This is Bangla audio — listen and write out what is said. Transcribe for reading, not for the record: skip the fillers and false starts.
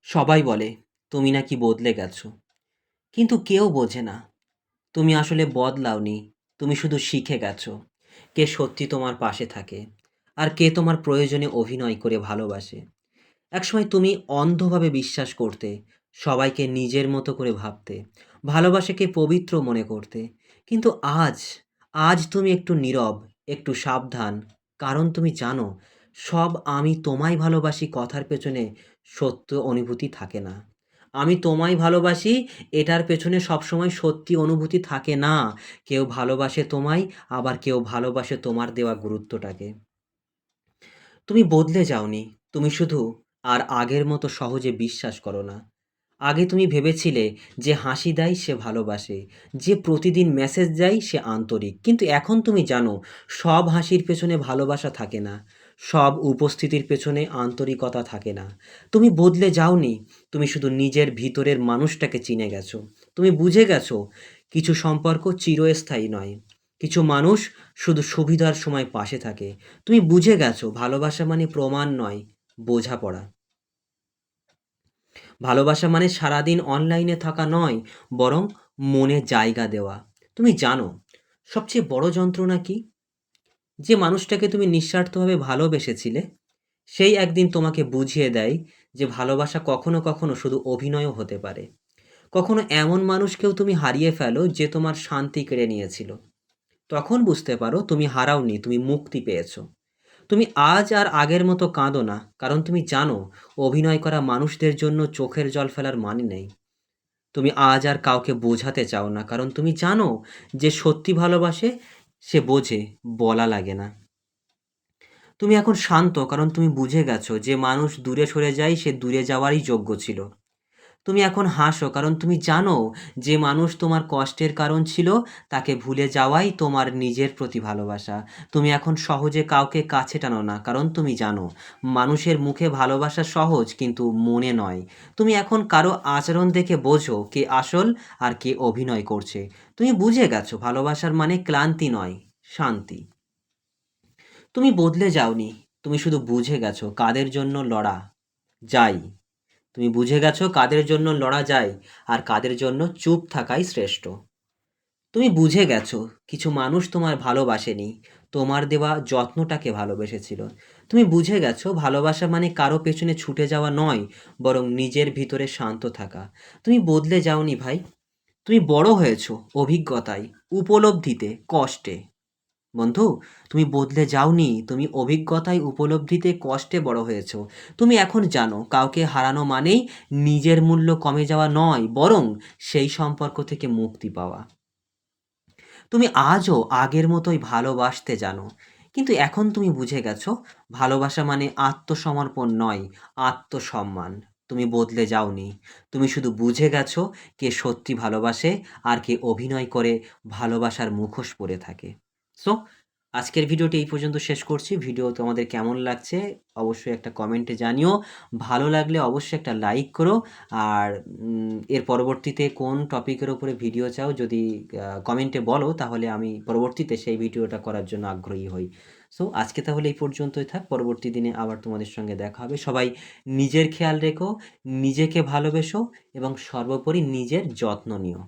সবাই বলে তুমি নাকি বদলে গেছো, কিন্তু কেউ বোঝে না তুমি আসলে বদলাওনি। তুমি শুধু শিখে গেছো কে সত্যি তোমার পাশে থাকে আর কে তোমার প্রয়োজনে অভিনয় করে ভালোবাসে। একসময় তুমি অন্ধভাবে বিশ্বাস করতে, সবাইকে নিজের মতো করে ভাবতে, ভালোবাসাকে পবিত্র মনে করতে। কিন্তু আজ, আজ তুমি একটু নীরব, একটু সাবধান, কারণ তুমি জানো সব আমি তোমায় ভালোবাসি কথার পেছনে সত্য অনুভূতি থাকে না। আমি তোমায় ভালোবাসি এটার পেছনে সবসময় সত্যি অনুভূতি থাকে না। কেউ ভালোবাসে তোমায়, আবার কেউ ভালোবাসে তোমার দেওয়া গুরুত্বটাকে। তুমি বদলে যাওনি, তুমি শুধু আর আগের মতো সহজে বিশ্বাস করো না। আগে তুমি ভেবেছিলে যে হাসি দেয় সে ভালোবাসে, যে প্রতিদিন মেসেজ দেয় সে আন্তরিক। কিন্তু এখন তুমি জানো সব হাসির পেছনে ভালোবাসা থাকে না, সব উপস্থিতির পেছনে আন্তরিকতা থাকে না। তুমি বদলে যাওনি, তুমি শুধু নিজের ভিতরের মানুষটাকে চিনে গেছো। তুমি বুঝে গেছো কিছু সম্পর্ক চিরস্থায়ী নয়, কিছু মানুষ শুধু সুবিধার সময় পাশে থাকে। তুমি বুঝে গেছো ভালোবাসা মানে প্রমাণ নয়, বোঝাপড়া। ভালোবাসা মানে সারাদিন অনলাইনে থাকা নয়, বরং মনে জায়গা দেওয়া। তুমি জানো সবচেয়ে বড় যন্ত্রণা কি? যে মানুষটাকে তুমি নিঃস্বার্থভাবে ভালোবেসেছিলে, সেই একদিন তোমাকে বুঝিয়ে দেয় যে ভালোবাসা কখনো কখনো শুধু অভিনয়ও হতে পারে। কখনো এমন মানুষকেও তুমি হারিয়ে ফেলো যে তোমার শান্তি কেড়ে নিয়েছিল। তখন বুঝতে পারো তুমি হারাওনি, তুমি মুক্তি পেয়েছো। তুমি আজ আর আগের মতো কাঁদো না, কারণ তুমি জানো অভিনয় করা মানুষদের জন্য চোখের জল ফেলার মানে নেই। তুমি আজ আর কাউকে বোঝাতে চাও না, কারণ তুমি জানো যে সত্যি ভালোবাসে সে বোঝে, বলা লাগে না। তুমি এখন শান্ত, কারণ তুমি বুঝে গেছো যে মানুষ দূরে সরে যায় সে দূরে যাওয়ারই যোগ্য ছিল। তুমি এখন হাসো, কারণ তুমি জানো যে মানুষ তোমার কষ্টের কারণ ছিল তাকে ভুলে যাওয়াই তোমার নিজের প্রতি ভালোবাসা। তুমি এখন সহজে কাউকে কাছে টানো না, কারণ তুমি জানো মানুষের মুখে ভালোবাসা সহজ কিন্তু মনে নয়। তুমি এখন কারো আচরণ দেখে বোঝো কে আসল আর কে অভিনয় করছে। তুমি বুঝে গেছো ভালোবাসার মানে ক্লান্তি নয়, শান্তি। তুমি বদলে যাওনি, তুমি শুধু বুঝে গেছো কাদের জন্য লড়া যায়। তুমি বুঝে গেছো কাদের জন্য লড়া যায় আর কাদের জন্য চুপ থাকাই শ্রেষ্ঠ। তুমি বুঝে গেছো কিছু মানুষ তোমার ভালোবাসেনি, তোমার দেওয়া যত্নটাকে ভালোবেসেছিল। তুমি বুঝে গেছো ভালোবাসা মানে কারো পেছনে ছুটে যাওয়া নয়, বরং নিজের ভিতরে শান্ত থাকা। তুমি বদলে যাওনি ভাই, তুমি বড় হয়েছো অভিজ্ঞতায়, উপলব্ধিতে, কষ্টে। বন্ধু, তুমি বদলে যাওনি, তুমি অভিজ্ঞতায়, উপলব্ধিতে, কষ্টে বড় হয়েছো। তুমি এখন জানো কাউকে হারানো মানেই নিজের মূল্য কমে যাওয়া নয়, বরং সেই সম্পর্ক থেকে মুক্তি পাওয়া। তুমি আজও আগের মতোই ভালোবাসতে জানো, কিন্তু এখন তুমি বুঝে গেছো ভালোবাসা মানে আত্মসমর্পণ নয়, আত্মসম্মান। তুমি বদলে যাওনি, তুমি শুধু বুঝে গেছো কে সত্যি ভালোবাসে আর কে অভিনয় করে ভালোবাসার মুখোশ পরে থাকে। সো আজকের ভিডিওটি এই পর্যন্ত শেষ করছি। ভিডিও তোমাদের কেমন লাগছে অবশ্যই একটা কমেন্টে জানিও। ভালো লাগলে অবশ্যই একটা লাইক করো। আর এর পরবর্তীতে কোন টপিকের উপরে ভিডিও চাও যদি কমেন্টে বলো, তাহলে আমি পরবর্তীতে সেই ভিডিওটা করার জন্য আগ্রহী হই। সো আজকে তাহলে এই পর্যন্তই থাক, পরবর্তী দিনে আবার তোমাদের সঙ্গে দেখা হবে। সবাই নিজের খেয়াল রেখো, নিজেকে ভালোবেসো এবং সর্বোপরি নিজের যত্ন নিও।